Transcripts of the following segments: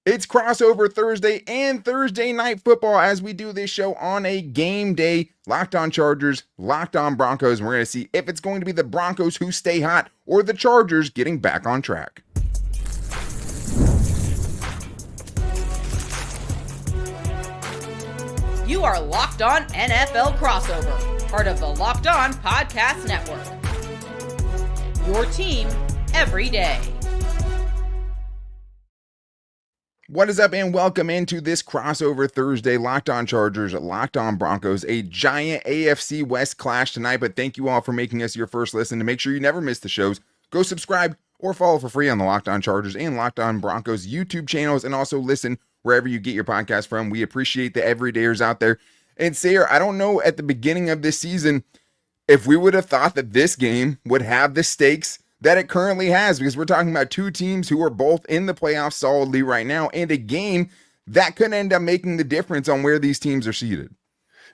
It's crossover Thursday and Thursday night football as we do this show on a game day. Locked on Chargers, locked on Broncos. And we're going to see if it's going to be the Broncos who stay hot or the Chargers getting back on track. You are Locked On NFL Crossover, part of the Locked On Podcast Network. Your team every day. What is up, and welcome into this crossover Thursday. Locked on Chargers, locked on Broncos, a giant AFC West clash tonight. But thank you all for making us your first listen. To make sure you never miss the shows, go subscribe or follow for free on the Locked On Chargers and Locked On Broncos YouTube channels, and also listen wherever you get your podcast from. We appreciate the everydayers out there. And Salyer, I don't know at the beginning of this season if we would have thought that this game would have the stakes that it currently has, because we're talking about two teams who are both in the playoffs solidly right now, and a game that could end up making the difference on where these teams are seated.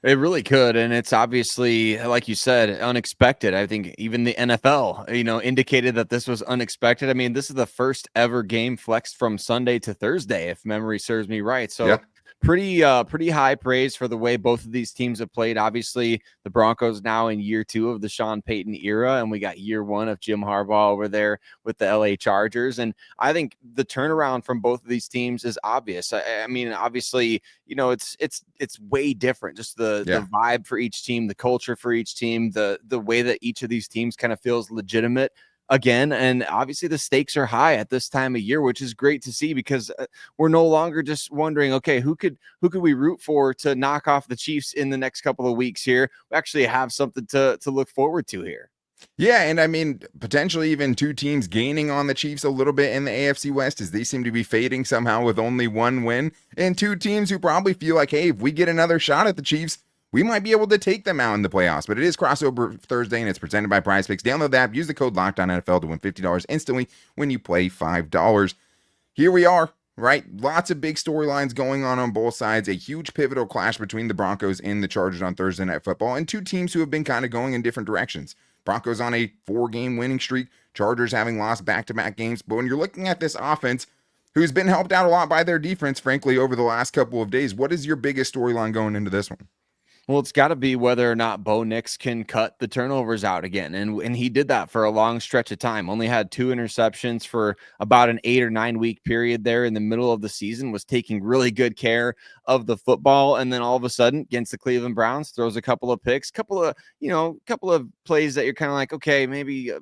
It really could, and it's obviously, like you said, unexpected. I think even the NFL, indicated that this was unexpected. I mean, this is the first ever game flexed from Sunday to Thursday, if memory serves me right. So yeah. Pretty high praise for the way both of these teams have played. Obviously, the Broncos now in year 2 of the Sean Payton era, and we got year 1 of Jim Harbaugh over there with the LA Chargers. And I think the turnaround from both of these teams is obvious. I mean, obviously, it's way different. Just the vibe for each team, the culture for each team, the way that each of these teams kind of feels legitimate again. And obviously the stakes are high at this time of year, which is great to see, because we're no longer just wondering, okay, who could we root for to knock off the Chiefs in the next couple of weeks here? We actually have something to look forward to here. Yeah, and I mean, potentially even two teams gaining on the Chiefs a little bit in the AFC West, as they seem to be fading somehow with only one win, and two teams who probably feel like, hey, if we get another shot at the Chiefs, we might be able to take them out in the playoffs. But it is crossover Thursday, and it's presented by PrizePicks. Download the app, use the code LOCKEDONNFL to win $50 instantly when you play $5. Here we are, right? Lots of big storylines going on both sides. A huge pivotal clash between the Broncos and the Chargers on Thursday Night Football, and two teams who have been kind of going in different directions. Broncos on a 4-game winning streak, Chargers having lost back-to-back games. But when you're looking at this offense, who's been helped out a lot by their defense, frankly, over the last couple of days, what is your biggest storyline going into this one? Well, it's got to be whether or not Bo Nix can cut the turnovers out again. And he did that for a long stretch of time. Only had 2 interceptions for about an 8 or 9 week period there in the middle of the season, was taking really good care of the football. And then all of a sudden against the Cleveland Browns, throws a couple of picks, couple of plays that you're kind of like, okay, maybe a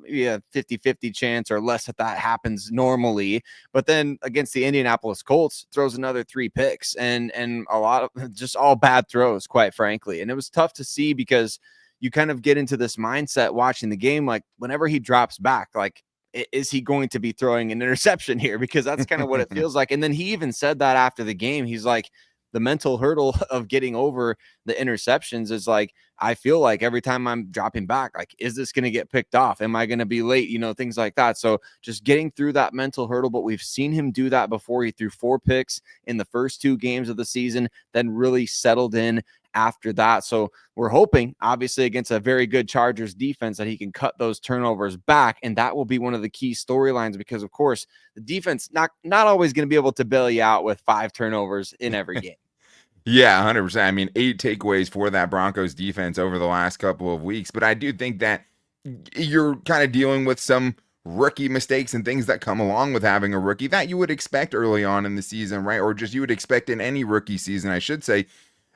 50-50 chance or less that happens normally. But then against the Indianapolis Colts, throws another 3 picks and a lot of just all bad throws, quite frankly. And it was tough to see, because you kind of get into this mindset watching the game, like whenever he drops back, like, is he going to be throwing an interception here? Because that's kind of what it feels like. And then he even said that after the game, he's like, the mental hurdle of getting over the interceptions is like, I feel like every time I'm dropping back, like, is this going to get picked off? Am I going to be late? Things like that. So just getting through that mental hurdle. But we've seen him do that before. He threw 4 picks in the first 2 games of the season, then really settled in after that. So we're hoping, obviously, against a very good Chargers defense, that he can cut those turnovers back. And that will be one of the key storylines, because of course the defense not always going to be able to bail you out with 5 turnovers in every game. Yeah, 100%. I mean, 8 takeaways for that Broncos defense over the last couple of weeks. But I do think that you're kind of dealing with some rookie mistakes and things that come along with having a rookie that you would expect early on in the season, right? Or just you would expect in any rookie season, I should say.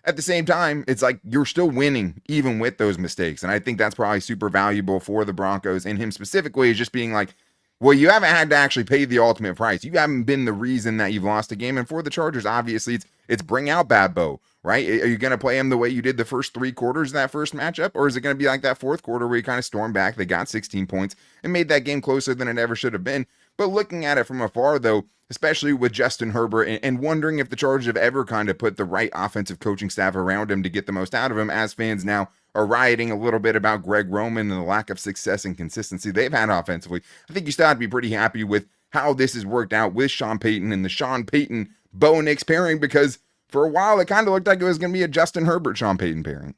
At the same time, it's like you're still winning even with those mistakes. And I think that's probably super valuable for the Broncos, and him specifically is just being like, well, you haven't had to actually pay the ultimate price. You haven't been the reason that you've lost a game. And for the Chargers, obviously, it's bring out Bad Bo, right? Are you going to play him the way you did the first 3 quarters of that first matchup? Or is it going to be like that fourth quarter where you kind of stormed back, they got 16 points, and made that game closer than it ever should have been? But looking at it from afar, though, especially with Justin Herbert, and wondering if the Chargers have ever kind of put the right offensive coaching staff around him to get the most out of him, as fans now are rioting a little bit about Greg Roman and the lack of success and consistency they've had offensively. I think you still have to be pretty happy with how this has worked out with Sean Payton and the Sean Payton Bo Nix pairing, because for a while it kind of looked like it was going to be a Justin Herbert Sean Payton pairing.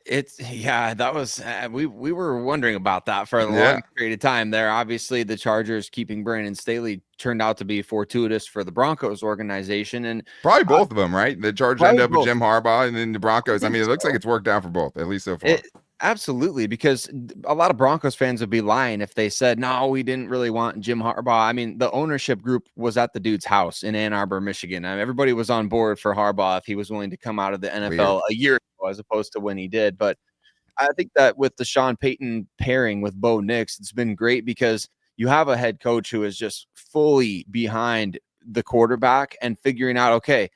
That was we were wondering about that for a long Yeah, period of time there. Obviously, the Chargers keeping Brandon Staley turned out to be fortuitous for the Broncos organization, and probably uh, both of them, right? The Chargers end probably up with both. Jim Harbaugh, and then the I Broncos. I think mean, it looks like so. it's worked out for both, at least so far. It absolutely, because a lot of Broncos fans would be lying if they said, no, we didn't really want Jim Harbaugh. I mean, the ownership group was at the dude's house in Ann Arbor, Michigan. I mean, everybody was on board for Harbaugh if he was willing to come out of the Weird. NFL a year ago as opposed to when he did. But I think that with the Sean Payton pairing with Bo Nix, it's been great because you have a head coach who is just fully behind the quarterback and figuring out, okay,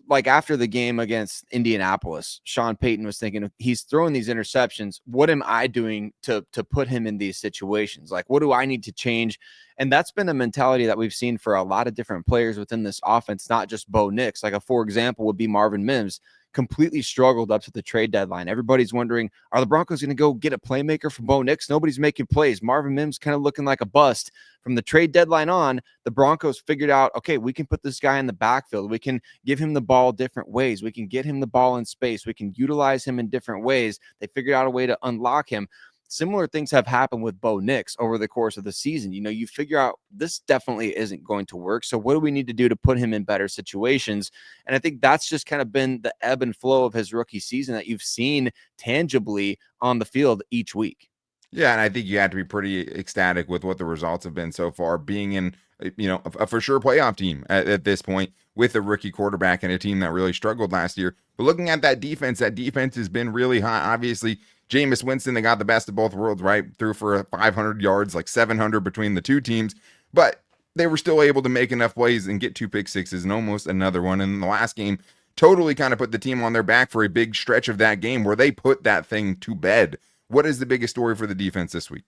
like after the game against Indianapolis, Sean Payton was thinking, he's throwing these interceptions. What am I doing to put him in these situations? Like, what do I need to change? And that's been a mentality that we've seen for a lot of different players within this offense, not just Bo Nix. Like, for example, would be Marvin Mims. Completely struggled up to the trade deadline. Everybody's wondering, are the Broncos going to go get a playmaker for Bo Nix? Nobody's making plays. Marvin Mims kind of looking like a bust. From the trade deadline on, the Broncos figured out, okay, we can put this guy in the backfield. We can give him the ball different ways. We can get him the ball in space. We can utilize him in different ways. They figured out a way to unlock him. Similar things have happened with Bo Nix over the course of the season. You know, you figure out this definitely isn't going to work. So what do we need to do to put him in better situations? And I think that's just kind of been the ebb and flow of his rookie season that you've seen tangibly on the field each week. Yeah, and I think you have to be pretty ecstatic with what the results have been so far, being in a for sure playoff team at this point with a rookie quarterback and a team that really struggled last year. But looking at that defense has been really high. Obviously, Jameis Winston, they got the best of both worlds, right? Threw for 500 yards, like 700 between the two teams, but they were still able to make enough plays and get 2 pick sixes and almost another one. And in the last game, totally kind of put the team on their back for a big stretch of that game where they put that thing to bed. What is the biggest story for the defense this week?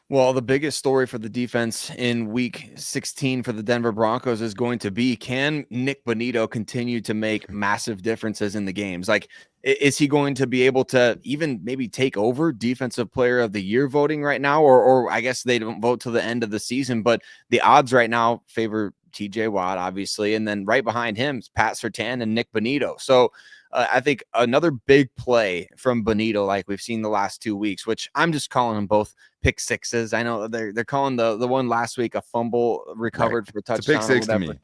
Well, the biggest story for the defense in week 16 for the Denver Broncos is going to be, can Nick Bonitto continue to make massive differences in the games? Like, is he going to be able to even maybe take over defensive player of the year voting right now? Or I guess they don't vote till the end of the season, but the odds right now favor TJ Watt, obviously. And then right behind him is Pat Surtain and Nick Bonitto. So I think another big play from Bonitto, like we've seen the last 2 weeks, which I'm just calling them both pick sixes. I know they're calling the one last week a fumble Right. recovered for a It's a pick touchdown or six to whatever. me.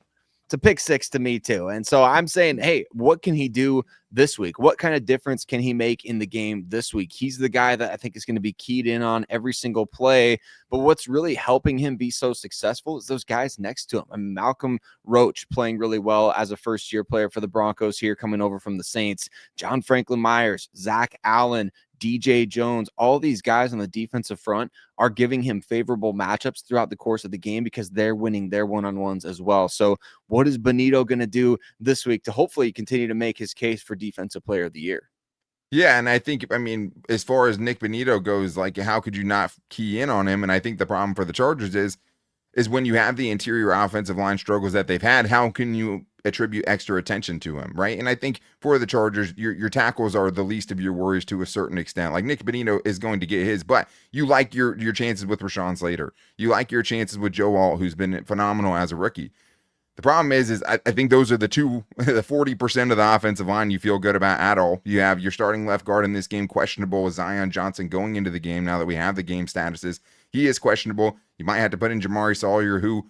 It's a pick six to me too. And so I'm saying, hey, what can he do this week? What kind of difference can he make in the game this week? He's the guy that I think is going to be keyed in on every single play. But what's really helping him be so successful is those guys next to him. I mean, Malcolm Roach playing really well as a first-year player for the Broncos here, coming over from the Saints. John Franklin Myers, Zach Allen, DJ Jones, all these guys on the defensive front are giving him favorable matchups throughout the course of the game because they're winning their one-on-ones as well. So what is Bonitto going to do this week to hopefully continue to make his case for defensive player of the year? Yeah, and I think, I mean, as far as Nick Bonitto goes, like, how could you not key in on him? And I think the problem for the Chargers is when you have the interior offensive line struggles that they've had, how can you attribute extra attention to him, right? And I think for the Chargers, your tackles are the least of your worries to a certain extent. Like Nick Bonitto is going to get his, but you like your chances with Rashawn Slater. You like your chances with Joe Alt, who's been phenomenal as a rookie. The problem is I think those are the 40% of the offensive line you feel good about at all. You have your starting left guard in this game questionable with Zion Johnson going into the game now that we have the game statuses. He is questionable. You might have to put in Jamaree Salyer, who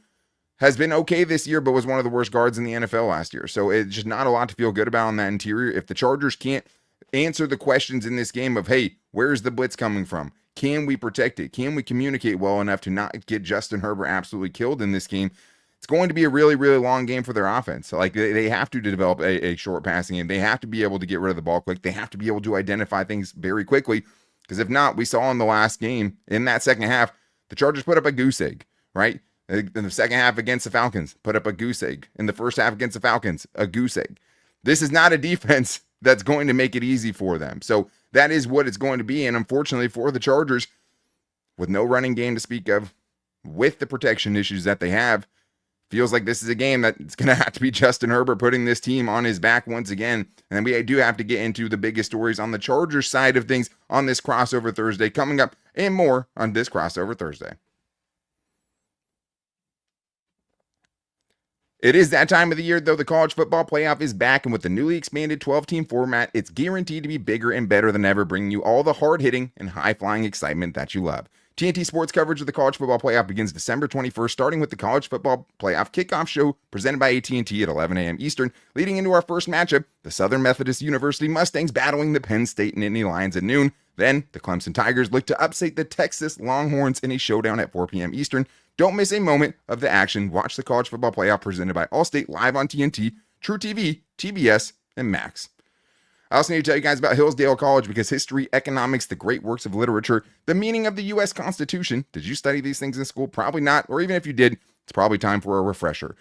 has been okay this year, but was one of the worst guards in the NFL last year. So it's just not a lot to feel good about on that interior. If the Chargers can't answer the questions in this game of, hey, where's the blitz coming from? Can we protect it? Can we communicate well enough to not get Justin Herbert absolutely killed in this game? It's going to be a really, really long game for their offense. Like they have to develop a short passing game. They have to be able to get rid of the ball quick. They have to be able to identify things very quickly. Because if not, we saw in the last game, in that second half, the Chargers put up a goose egg, right? In the second half against the Falcons, put up a goose egg. In the first half against the Falcons, a goose egg. This is not a defense that's going to make it easy for them. So that is what it's going to be. And unfortunately for the Chargers, with no running game to speak of, with the protection issues that they have, feels like this is a game that it's going to have to be Justin Herbert putting this team on his back once again. And we do have to get into the biggest stories on the Chargers side of things on this crossover Thursday coming up, and more on this crossover Thursday. It is that time of the year, though. The college football playoff is back, and with the newly expanded 12-team format, it's guaranteed to be bigger and better than ever, bringing you all the hard-hitting and high-flying excitement that you love. TNT Sports coverage of the college football playoff begins December 21st, starting with the college football playoff kickoff show presented by AT&T at 11 a.m. Eastern, leading into our first matchup, the Southern Methodist University Mustangs battling the Penn State Nittany Lions at noon. Then, the Clemson Tigers look to upset the Texas Longhorns in a showdown at 4 p.m. Eastern. Don't miss a moment of the action. Watch the college football playoff presented by Allstate live on TNT, True TV, TBS, and Max. I also need to tell you guys about Hillsdale College because history, economics, the great works of literature, the meaning of the U.S. Constitution. Did you study these things in school? Probably not. Or even if you did, it's probably time for a refresher.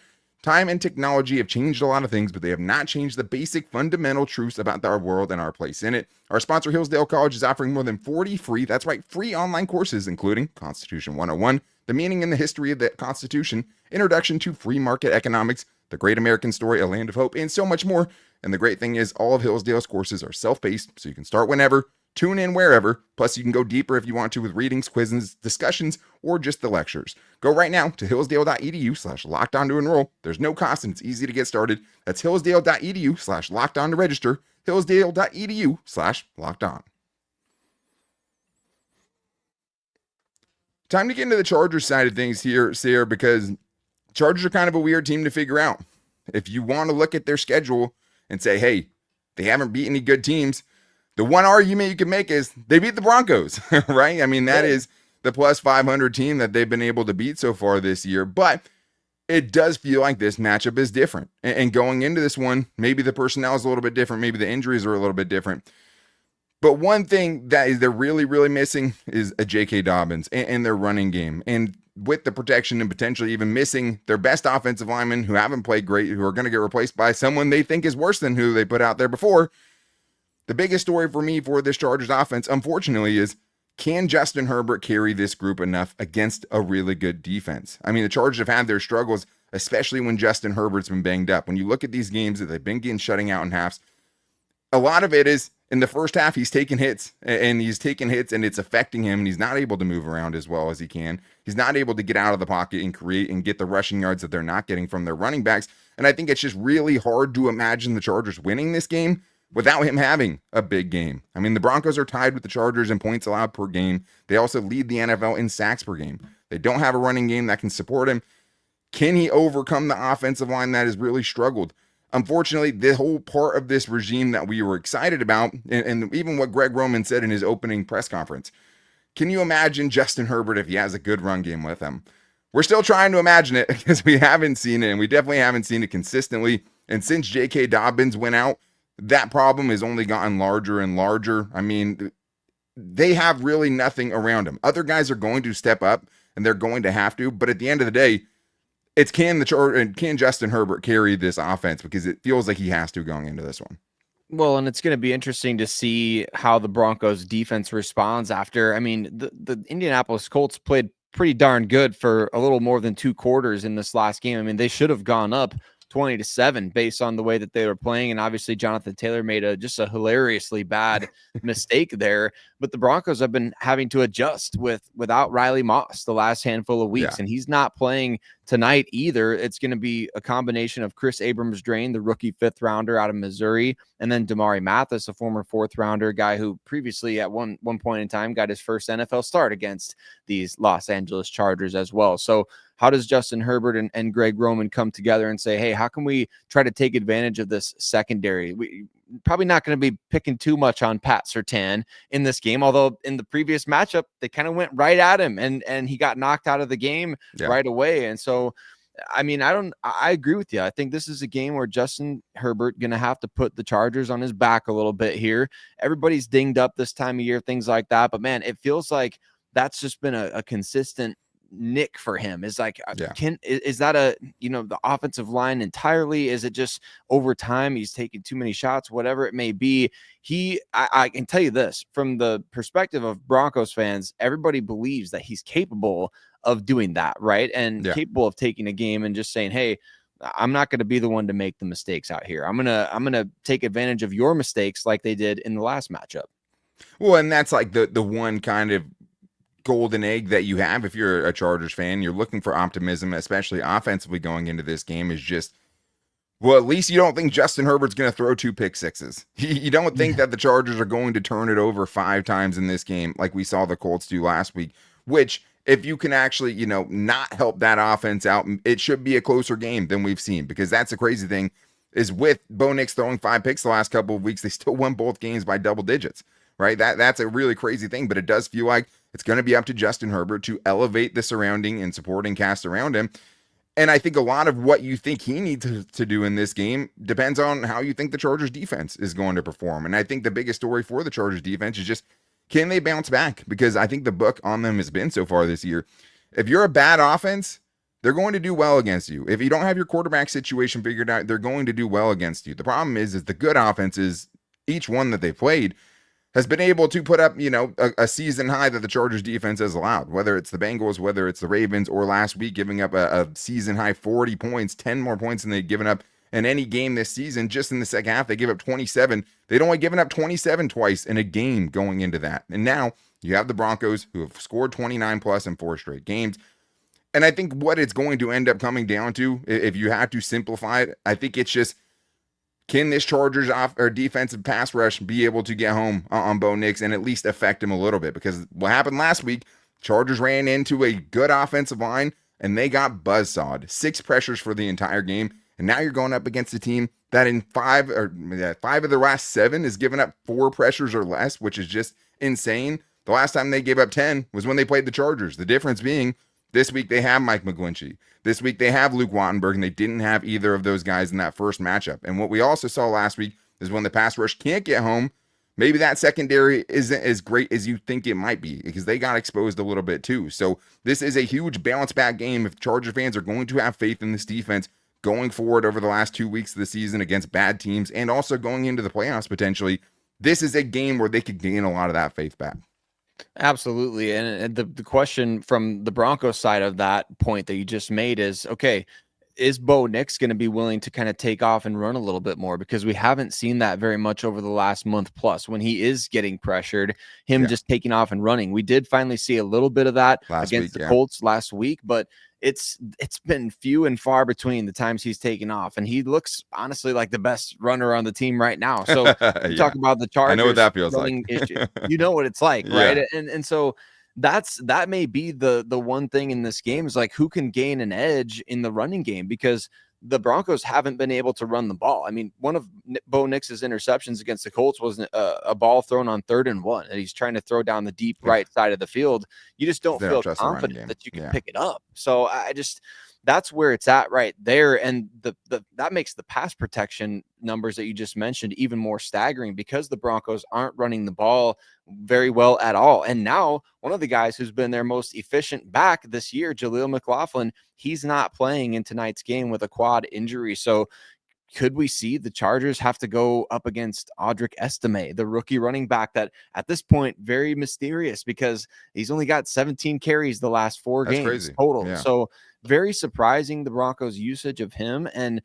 Time and technology have changed a lot of things, but they have not changed the basic fundamental truths about our world and our place in it. Our sponsor, Hillsdale College, is offering more than 40 free, that's right, free online courses, including Constitution 101, the meaning and the history of the Constitution, introduction to free market economics, the great American story, A Land of Hope, and so much more. And the great thing is all of Hillsdale's courses are self-paced, so you can start whenever, tune in wherever, plus you can go deeper if you want to with readings, quizzes, discussions, or just the lectures. Go right now to hillsdale.edu/lockedon to enroll. There's no cost and it's easy to get started. That's hillsdale.edu/lockedon to register, hillsdale.edu/lockedon. Time to get into the Chargers side of things here, Sarah, because Chargers are kind of a weird team to figure out. If you want to look at their schedule and say, hey, they haven't beat any good teams, the one argument you can make is they beat the Broncos, right? I mean, that is the plus 500 team that they've been able to beat so far this year. But it does feel like this matchup is different. And going into this one, maybe the personnel is a little bit different. Maybe the injuries are a little bit different. But one thing that they're really, really missing is a J.K. Dobbins and their running game. And with the protection and potentially even missing their best offensive linemen who haven't played great, who are going to get replaced by someone they think is worse than who they put out there before, the biggest story for me for this Chargers offense, unfortunately, is can Justin Herbert carry this group enough against a really good defense? I mean, the Chargers have had their struggles, especially when Justin Herbert's been banged up. When you look at these games that they've been getting shutting out in halves, a lot of it is in the first half, he's taking hits and it's affecting him, and he's not able to move around as well as he can. He's not able to get out of the pocket and create and get the rushing yards that they're not getting from their running backs. And I think it's just really hard to imagine the Chargers winning this game without him having a big game. I mean, the Broncos are tied with the Chargers in points allowed per game. They also lead the NFL in sacks per game. They don't have a running game that can support him. Can he overcome the offensive line that has really struggled? Unfortunately, the whole part of this regime that we were excited about, and even what Greg Roman said in his opening press conference, can you imagine Justin Herbert if he has a good run game with him? We're still trying to imagine it because we haven't seen it, and we definitely haven't seen it consistently. And since J.K. Dobbins went out, that problem has only gotten larger and larger. I mean, they have really nothing around him. Other guys are going to step up, and they're going to have to, but at the end of the day, it's can Justin Herbert carry this offense, because it feels like he has to going into this one. Well, and it's going to be interesting to see how the Broncos defense responds after. I mean, the Indianapolis Colts played pretty darn good for a little more than 2 quarters in this last game. I mean, they should have gone up 20-7 based on the way that they were playing. And obviously Jonathan Taylor made just a hilariously bad mistake there, but the Broncos have been having to adjust without Riley Moss the last handful of weeks. And he's not playing tonight either. It's going to be a combination of Chris Abrams-Drain, the rookie 5th rounder out of Missouri, and then Jamaree Mathis, a former 4th rounder guy who previously at one point in time got his first NFL start against these Los Angeles Chargers as well. So how does Justin Herbert and Greg Roman come together and say, hey, how can we try to take advantage of this secondary? We probably not going to be picking too much on Pat Surtain in this game, although in the previous matchup, they kind of went right at him and he got knocked out of the game right away. And so, I mean, I agree with you. I think this is a game where Justin Herbert going to have to put the Chargers on his back a little bit here. Everybody's dinged up this time of year, things like that. But man, it feels like that's just been a consistent nick for him. Is like, is that the offensive line entirely? Is it just over time he's taking too many shots, whatever it may be? I can tell you this from the perspective of Broncos fans, everybody believes that he's capable of doing that, right? And capable of taking a game and just saying, hey, I'm not going to be the one to make the mistakes out here. I'm going to take advantage of your mistakes like they did in the last matchup. Well, and that's like the one kind of golden egg that you have if you're a Chargers fan. You're looking for optimism, especially offensively going into this game, is just, well, at least you don't think Justin Herbert's going to throw 2 pick sixes. You don't think that the Chargers are going to turn it over 5 times in this game like we saw the Colts do last week, which if you can actually, not help that offense out, it should be a closer game than we've seen, because that's the crazy thing is with Bo Nix throwing 5 picks the last couple of weeks, they still won both games by double digits, right? That's a really crazy thing, but it does feel like it's going to be up to Justin Herbert to elevate the surrounding and supporting cast around him. And I think a lot of what you think he needs to do in this game depends on how you think the Chargers defense is going to perform. And I think the biggest story for the Chargers defense is just, can they bounce back? Because I think the book on them has been so far this year, if you're a bad offense, they're going to do well against you. If you don't have your quarterback situation figured out, they're going to do well against you. The problem is the good offenses, each one that they've played, has been able to put up, a season high that the Chargers defense has allowed, whether it's the Bengals, whether it's the Ravens, or last week giving up a season high 40 points, 10 more points than they'd given up in any game this season. Just in the second half, they gave up 27. They'd only given up 27 twice in a game going into that. And now you have the Broncos, who have scored 29 plus in 4 straight games. And I think what it's going to end up coming down to, if you have to simplify it, I think it's just, can this Chargers defensive pass rush be able to get home on Bo Nix and at least affect him a little bit? Because what happened last week, Chargers ran into a good offensive line and they got buzzsawed. 6 pressures for the entire game. And now you're going up against a team that in 5 of the last 7 has given up 4 pressures or less, which is just insane. The last time they gave up 10 was when they played the Chargers. The difference being, this week they have Mike McGlinchey. This week they have Luke Wattenberg, and they didn't have either of those guys in that first matchup. And what we also saw last week is when the pass rush can't get home, maybe that secondary isn't as great as you think it might be, because they got exposed a little bit too. So this is a huge bounce back game if Charger fans are going to have faith in this defense going forward over the last 2 weeks of the season against bad teams, and also going into the playoffs potentially. This is a game where they could gain a lot of that faith back. Absolutely. And the question from the Broncos side of that point that you just made is, okay, is Bo Nix going to be willing to kind of take off and run a little bit more? Because we haven't seen that very much over the last month plus. When he is getting pressured, just taking off and running. We did finally see a little bit of that against the Colts last week, but it's been few and far between the times he's taken off, and he looks honestly like the best runner on the team right now. So talk about the Chargers. I know what that feels like. You know what it's like, right? And so that may be the one thing in this game is like, who can gain an edge in the running game, because the Broncos haven't been able to run the ball. I mean, one of Bo Nix's interceptions against the Colts was a ball thrown on 3rd and 1, and he's trying to throw down the deep right side of the field. You just don't feel confident that you can pick it up. So that's where it's at right there. And that makes the pass protection numbers that you just mentioned even more staggering, because the Broncos aren't running the ball very well at all. And now one of the guys who's been their most efficient back this year, Jaleel McLaughlin, he's not playing in tonight's game with a quad injury. So could we see the Chargers have to go up against Audric Estime, the rookie running back that at this point, very mysterious, because he's only got 17 carries the last 4 games total. Yeah. So very surprising, the Broncos' usage of him and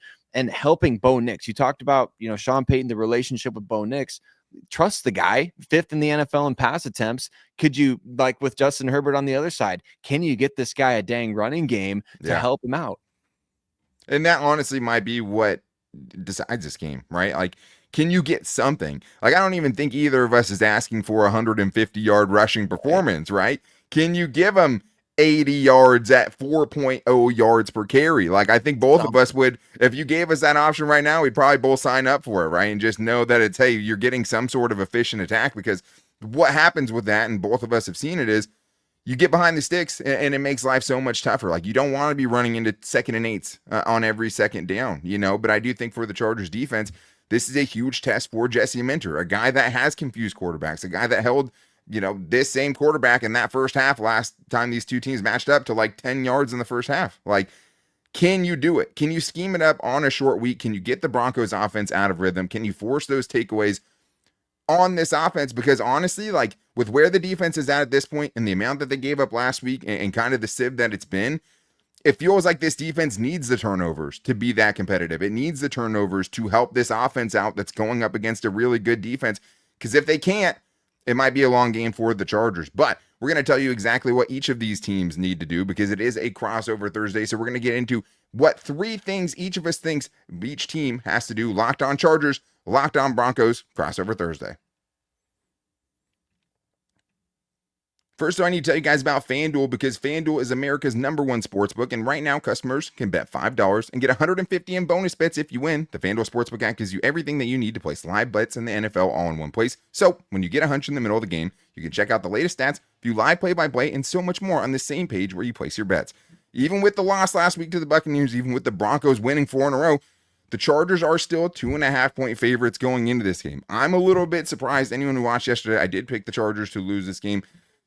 helping Bo Nix. You talked about, Sean Payton, the relationship with Bo Nix. Trust the guy, 5th in the NFL in pass attempts. Could you, like with Justin Herbert on the other side, can you get this guy a dang running game to help him out? And that honestly might be what decides this game, right? Like, can you get something? Like, I don't even think either of us is asking for 150-yard rushing performance, right? Can you give him 80 yards at 4.0 yards per carry? Like, I think both of us would, if you gave us that option right now, we'd probably both sign up for it, right? And just know that it's, hey, you're getting some sort of efficient attack, because what happens with that, and both of us have seen it, is you get behind the sticks and it makes life so much tougher. Like, you don't want to be running into 2nd and 8s on every second down, but I do think for the Chargers defense, this is a huge test for Jesse Minter, a guy that has confused quarterbacks, a guy that held this same quarterback in that first half last time these two teams matched up to like 10 yards in the first half. Like, can you do it? Can you scheme it up on a short week? Can you get the Broncos offense out of rhythm? Can you force those takeaways on this offense? Because honestly, like, with where the defense is at this point and the amount that they gave up last week and kind of the sieve that it's been, it feels like this defense needs the turnovers to be that competitive. It needs the turnovers to help this offense out that's going up against a really good defense. Because if they can't, it might be a long game for the Chargers. But We're going to tell you exactly what each of these teams need to do because it is a crossover Thursday. So we're going to get into what 3 things each of us thinks each team has to do. Locked On Chargers, Locked On Broncos, crossover Thursday. First, I need to tell you guys about FanDuel because FanDuel is America's #1 sportsbook, and right now customers can bet $5 and get $150 in bonus bets if you win. The FanDuel Sportsbook app gives you everything that you need to place live bets in the NFL all in one place. So when you get a hunch in the middle of the game, you can check out the latest stats, view live play-by-play, and so much more on the same page where you place your bets. Even with the loss last week to the Buccaneers, even with the Broncos winning 4 in a row, the Chargers are still 2.5-point favorites going into this game. I'm a little bit surprised. Anyone who watched yesterday, I did pick the Chargers to lose this game.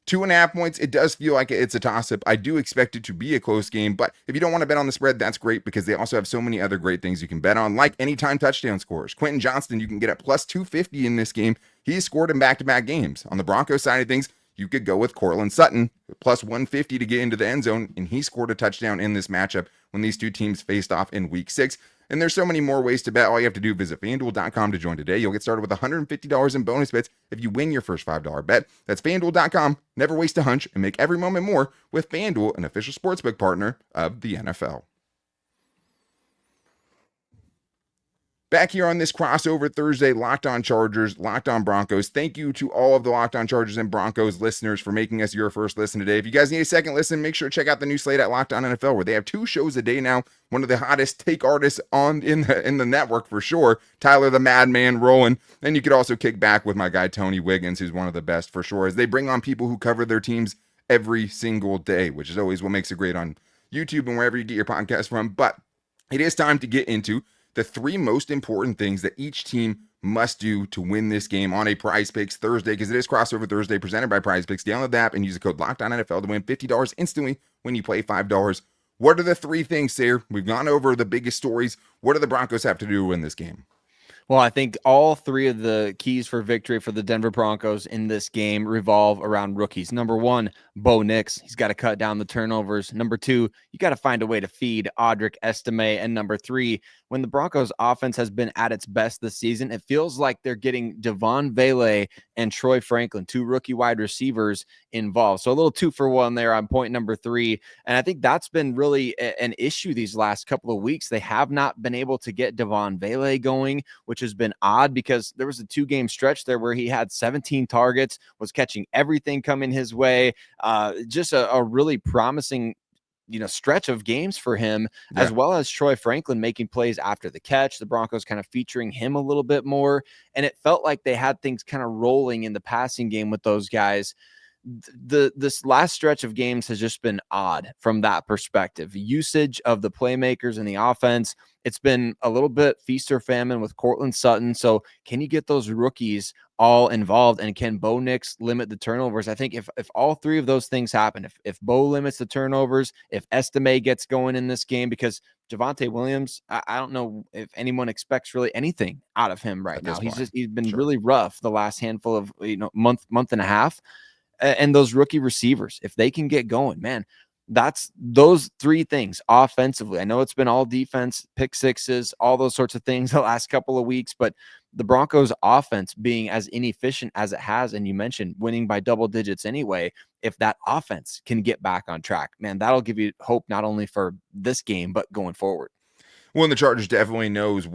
2.5 points, it does feel like it's a toss-up. I do expect it to be a close game, but if you don't want to bet on the spread, that's great because they also have so many other great things you can bet on, like anytime touchdown scores. Quentin Johnston, you can get at plus 250 in this game. He's scored in back-to-back games. On the Broncos side of things, you could go with Cortland Sutton, plus 150 to get into the end zone, and he scored a touchdown in this matchup when these two teams faced off in Week 6. And there's so many more ways to bet. All you have to do is visit FanDuel.com to join today. You'll get started with $150 in bonus bets if you win your first $5 bet. That's FanDuel.com. Never waste a hunch and make every moment more with FanDuel, an official sportsbook partner of the NFL. Back here on this crossover Thursday, Locked On Chargers, Locked On Broncos. Thank you to all of the Locked On Chargers and Broncos listeners for making us your first listen today. If you guys need a second listen, make sure to check out the new slate at Locked On NFL, where they have 2 shows a day now. One of the hottest take artists in the network for sure, Tyler the Madman Rowland. And you could also kick back with my guy Tony Wiggins, who's one of the best for sure, as they bring on people who cover their teams every single day, which is always what makes it great on YouTube and wherever you get your podcast from. But it is time to get into the 3 most important things that each team must do to win this game on a Prize Picks Thursday, because it is crossover Thursday presented by Prize Picks. Download the app and use the code LOCKEDONNFL to win $50 instantly when you play $5. What are the 3 things, Sayer? We've gone over the biggest stories. What do the Broncos have to do to win this game? Well, I think all 3 of the keys for victory for the Denver Broncos in this game revolve around rookies. Number 1, Bo Nix. He's got to cut down the turnovers. Number 2, you got to find a way to feed Audric Estime. And number 3, when the Broncos offense has been at its best this season, it feels like they're getting Devon Vele and Troy Franklin, 2 rookie wide receivers involved. So a little 2-for-1 there on point number 3. And I think that's been really an issue these last couple of weeks. They have not been able to get Devon Vele going, which has been odd because there was a 2-game stretch there where he had 17 targets, was catching everything coming his way. Just a really promising stretch of games for him, as well as Troy Franklin making plays after the catch. The Broncos kind of featuring him a little bit more, and it felt like they had things kind of rolling in the passing game with those guys. This last stretch of games has just been odd from that perspective. Usage of the playmakers in the offense, it's been a little bit feast or famine with Cortland Sutton. So can you get those rookies all involved, and can Bo Nix limit the turnovers? I think if all 3 of those things happen, if Bo limits the turnovers, if Estime gets going in this game, because Javonte Williams, I don't know if anyone expects really anything out of him right now. He's been really rough the last handful of month and a half. And those rookie receivers, if they can get going, man, that's those 3 things offensively. I know it's been all defense, pick sixes, all those sorts of things the last couple of weeks, but the Broncos offense being as inefficient as it has, and you mentioned winning by double digits anyway, if that offense can get back on track, man, that'll give you hope not only for this game, but going forward. Well, and the Chargers definitely knows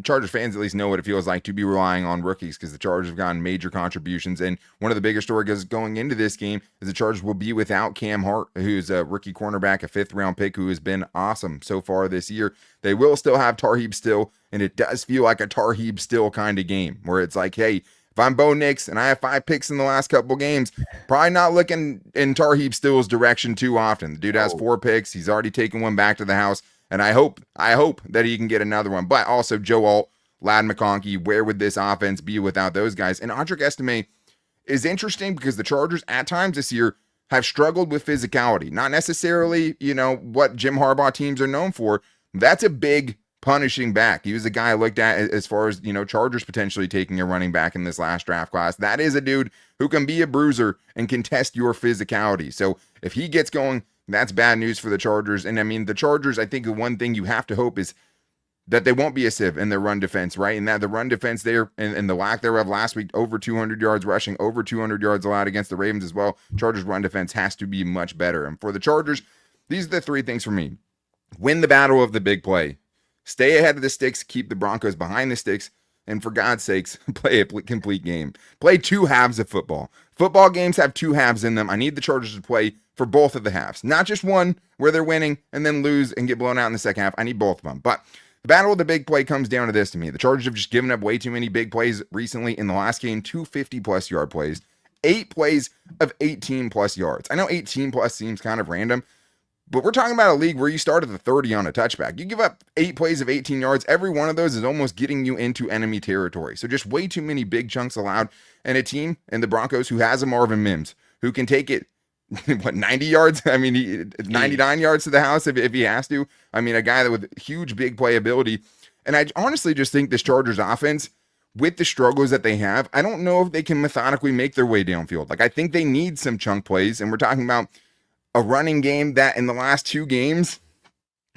Chargers fans at least know what it feels like to be relying on rookies, because the Chargers have gotten major contributions. And one of the bigger stories going into this game is the Chargers will be without Cam Hart, who's a rookie cornerback, a 5th-round pick who has been awesome so far this year. They will still have Tarheeb Still, and it does feel like a Tarheeb Still kind of game where it's like, hey, if I'm Bo Nix and I have 5 picks in the last couple games, probably not looking in Tarheeb Still's direction too often. The dude has 4 picks. He's already taken one back to the house. And I hope that he can get another one. But also Joe Alt, Ladd McConkey, where would this offense be without those guys? And Audric Estime is interesting because the Chargers at times this year have struggled with physicality. Not necessarily, what Jim Harbaugh teams are known for. That's a big punishing back. He was a guy I looked at as far as, Chargers potentially taking a running back in this last draft class. That is a dude who can be a bruiser and can test your physicality. So if he gets going, that's bad news for the Chargers. And I mean, the Chargers, I think the one thing you have to hope is that they won't be a sieve in their run defense, right? And that the run defense there and the lack thereof last week, over 200 yards rushing, over 200 yards allowed against the Ravens as well. Chargers run defense has to be much better. And for the Chargers, these are the three things for me. Win the battle of the big play. Stay ahead of the sticks, keep the Broncos behind the sticks, and for God's sakes, play a complete game. Play two halves of football. Football games have two halves in them. I need the Chargers to play for both of the halves, not just one where they're winning and then lose and get blown out in the second half. I need both of them. But the battle of the big play comes down to this to me. The Chargers have just given up way too many big plays recently in the last game, 250-plus yard plays, 8 plays of 18-plus yards. I know 18-plus seems kind of random, but we're talking about a league where you start at the 30 on a touchback. You give up 8 plays of 18 yards. Every one of those is almost getting you into enemy territory. So just way too many big chunks allowed. And a team in the Broncos who has a Marvin Mims who can take it, 90 yards? I mean, 99 yards to the house if he has to. I mean, a guy that with huge big playability. And I honestly just think this Chargers offense, with the struggles that they have, I don't know if they can methodically make their way downfield. Like, I think they need some chunk plays. And we're talking about a running game that in the last 2 games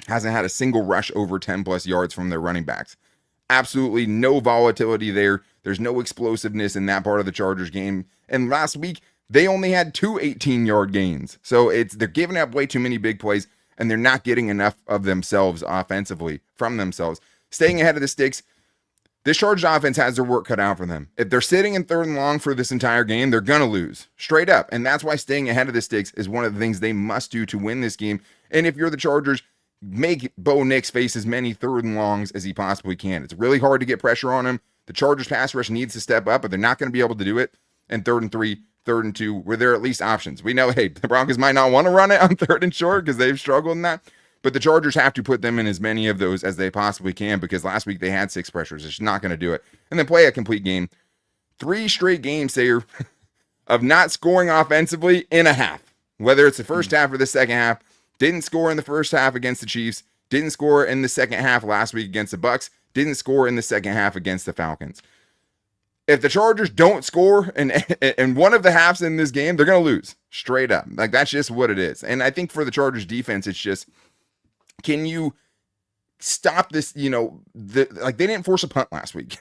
hasn't had a single rush over 10-plus yards from their running backs. Absolutely no volatility there. There's no explosiveness in that part of the Chargers game. And last week, they only had 2 18-yard gains. So they're giving up way too many big plays, and they're not getting enough of themselves offensively from themselves. Staying ahead of the sticks, this Chargers offense has their work cut out for them. If they're sitting in 3rd and long for this entire game, they're going to lose. Straight up. And that's why staying ahead of the sticks is one of the things they must do to win this game. And if you're the Chargers, make Bo Nix face as many 3rd and longs as he possibly can. It's really hard to get pressure on him. The Chargers pass rush needs to step up, but they're not going to be able to do it. And 3rd and 3, 3rd and 2, where there are at least options. We know, hey, the Broncos might not want to run it on 3rd and short because they've struggled in that. But the Chargers have to put them in as many of those as they possibly can, because last week they had 6 pressures. It's not going to do it. And then play a complete game. 3 straight games there of not scoring offensively in a half. Whether it's the first half or the second half. Didn't score in the first half against the Chiefs. Didn't score in the second half last week against the Bucs. Didn't score in the second half against the Falcons. If the Chargers don't score in one of the halves in this game, they're going to lose. Straight up. Like, that's just what it is. And I think for the Chargers defense, it's just, can you stop this? They didn't force a punt last week.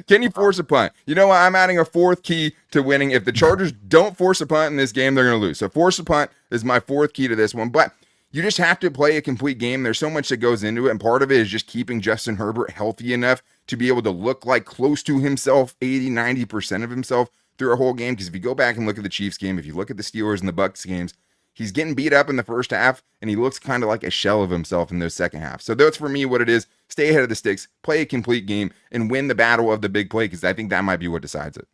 Can you force a punt? You know what? I'm adding a 4th key to winning. If the Chargers don't force a punt in this game, they're going to lose. So force a punt is my 4th key to this one. But you just have to play a complete game. There's so much that goes into it. And part of it is just keeping Justin Herbert healthy enough to be able to look like close to himself, 80-90% of himself through a whole game. Because if you go back and look at the Chiefs game, if you look at the Steelers and the Bucs games, he's getting beat up in the first half, and he looks kind of like a shell of himself in those second half. So that's for me what it is. Stay ahead of the sticks, play a complete game, and win the battle of the big play, because I think that might be what decides it.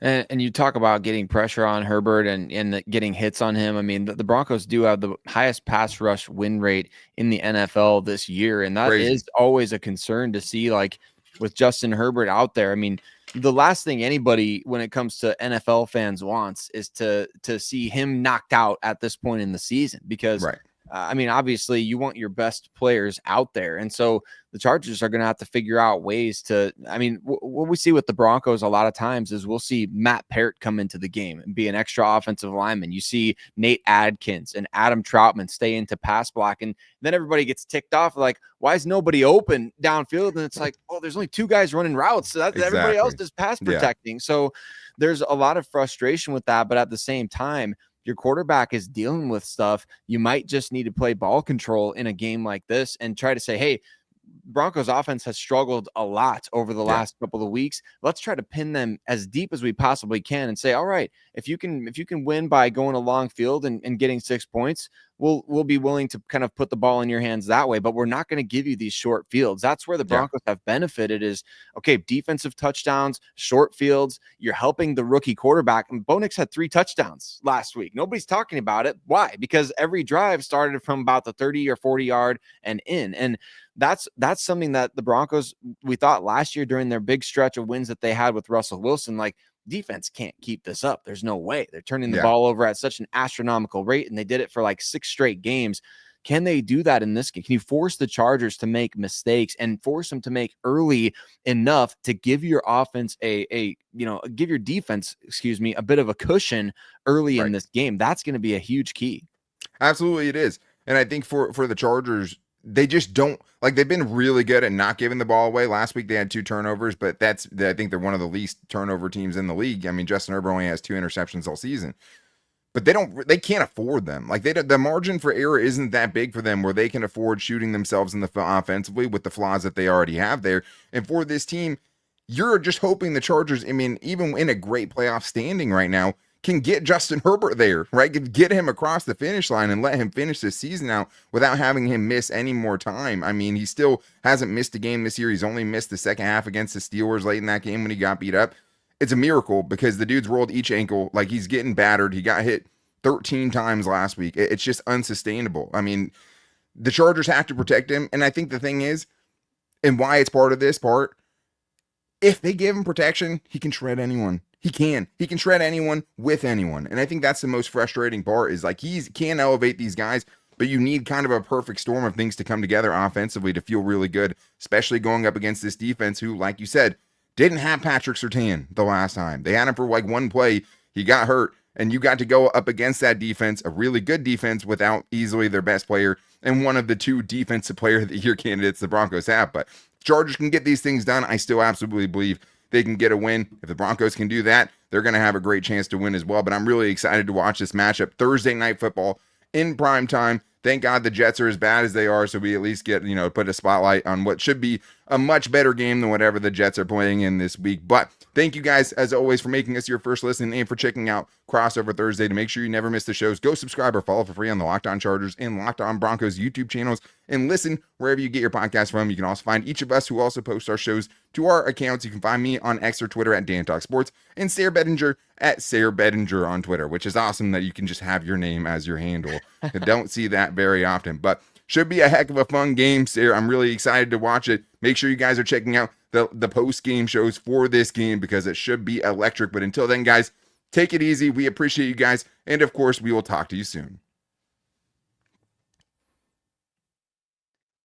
And you talk about getting pressure on Herbert and getting hits on him. I mean, the Broncos do have the highest pass rush win rate in the NFL this year, and that Crazy. is always a concern to see, like, with Justin Herbert out there. I mean, the last thing anybody, when it comes to NFL fans, wants is to see him knocked out at this point in the season, because Right. I mean, obviously you want your best players out there. And so the Chargers are going to have to figure out ways to, I mean, what we see with the Broncos a lot of times is we'll see Matt Parrott come into the game and be an extra offensive lineman. You see Nate Adkins and Adam Troutman stay into pass block. And then everybody gets ticked off, like, why is nobody open downfield? And it's like, oh, there's only 2 guys running routes. So Exactly. everybody else is pass Yeah. protecting. So there's a lot of frustration with that. But at the same time, your quarterback is dealing with stuff. You might just need to play ball control in a game like this and try to say, hey, Broncos offense has struggled a lot over the last couple of weeks. Let's try to pin them as deep as we possibly can and say, all right, if you can win by going a long field and getting 6 points, we'll be willing to kind of put the ball in your hands that way, but we're not going to give you these short fields. That's where the Broncos have benefited is, okay, defensive touchdowns, short fields. You're helping the rookie quarterback. And Bo Nix had 3 touchdowns last week. Nobody's talking about it. Why? Because every drive started from about the 30 or 40 yard and in. And that's something that the Broncos, we thought last year during their big stretch of wins that they had with Russell Wilson, like, defense can't keep this up. There's no way. They're turning the ball over at such an astronomical rate, and they did it for like 6 straight games. Can they do that in this game? Can you force the Chargers to make mistakes and force them to make early enough to give your offense give your defense, a bit of a cushion early in this game? That's going to be a huge key. Absolutely, it is. And I think for the Chargers, they just don't like. They've been really good at not giving the ball away. Last week they had 2 turnovers, but I think they're one of the least turnover teams in the league. I mean, Justin Herbert only has 2 interceptions all season, but they can't afford them. Like the margin for error isn't that big for them where they can afford shooting themselves in the offensively with the flaws that they already have there. And for this team, you're just hoping the Chargers, I mean, even in a great playoff standing right now, can get Justin Herbert there, right? Get him across the finish line and let him finish this season out without having him miss any more time. I mean, he still hasn't missed a game this year. He's only missed the second half against the Steelers late in that game when he got beat up. It's a miracle because the dude's rolled each ankle. Like, he's getting battered. He got hit 13 times last week. It's just unsustainable. I mean, the Chargers have to protect him. And I think the thing is, and why it's part of this part, if they give him protection, he can shred anyone. He can shred anyone with anyone. And I think that's the most frustrating part is like he can elevate these guys, but you need kind of a perfect storm of things to come together offensively to feel really good, especially going up against this defense who, like you said, didn't have Patrick Surtain the last time. They had him for like one play. He got hurt, and you got to go up against that defense, a really good defense without easily their best player and one of the 2 defensive player of the year candidates the Broncos have. But Chargers can get these things done. I still absolutely believe they can get a win. If the Broncos can do that, they're going to have a great chance to win as well. But I'm really excited to watch this matchup. Thursday Night Football in prime time. Thank God the Jets are as bad as they are, so we at least get, put a spotlight on what should be a much better game than whatever the Jets are playing in this week. But thank you guys, as always, for making us your first listen and for checking out Crossover Thursday. To make sure you never miss the shows, go subscribe or follow for free on the Locked On Chargers and Locked On Broncos YouTube channels and listen wherever you get your podcast from. You can also find each of us who also post our shows to our accounts. You can find me on X or Twitter at Dan Talk Sports and Sarah Bedinger at Sarah Bedinger on Twitter, which is awesome that you can just have your name as your handle. I don't see that very often, but should be a heck of a fun game, Sarah. I'm really excited to watch it. Make sure you guys are checking out the post-game shows for this game because it should be electric. But until then, guys, take it easy. We appreciate you guys. And of course, we will talk to you soon.